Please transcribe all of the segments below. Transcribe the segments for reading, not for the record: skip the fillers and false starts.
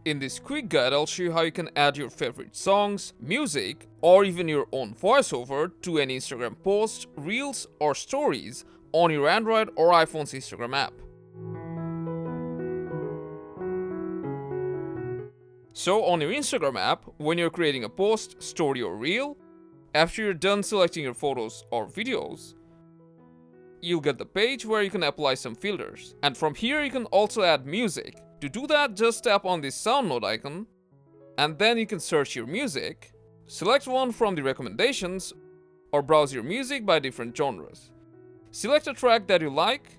In this quick guide, I'll show you how you can add your favorite songs, music, or even your own voiceover to any Instagram post, reels, or stories on your Android or iPhone's Instagram app. So on your Instagram app, when you're creating a post, story, or reel, after you're done selecting your photos or videos, you'll get the page where you can apply some filters. And from here you can also add music. To do that, just tap on this sound node icon, and then you can search your music, select one from the recommendations, or browse your music by different genres. Select a track that you like,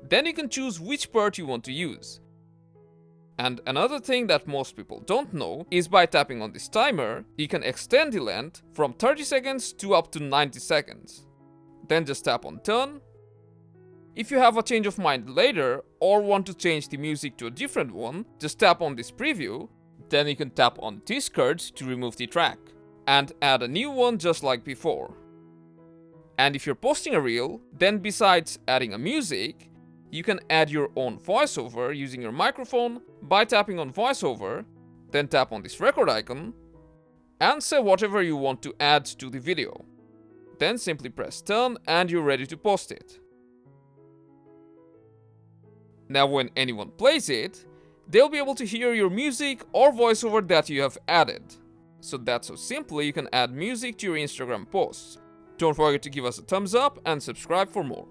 then you can choose which part you want to use. And another thing that most people don't know is by tapping on this timer, you can extend the length from 30 seconds to up to 90 seconds. Then just tap on turn. If you have a change of mind later or want to change the music to a different one, just tap on this preview, then you can tap on this card to remove the track and add a new one just like before. And if you're posting a reel, then besides adding a music, you can add your own voiceover using your microphone by tapping on voiceover, then tap on this record icon, and say whatever you want to add to the video. Then simply press turn and you're ready to post it. Now when anyone plays it, they'll be able to hear your music or voiceover that you have added. So that's how simply you can add music to your Instagram posts. Don't forget to give us a thumbs up and subscribe for more.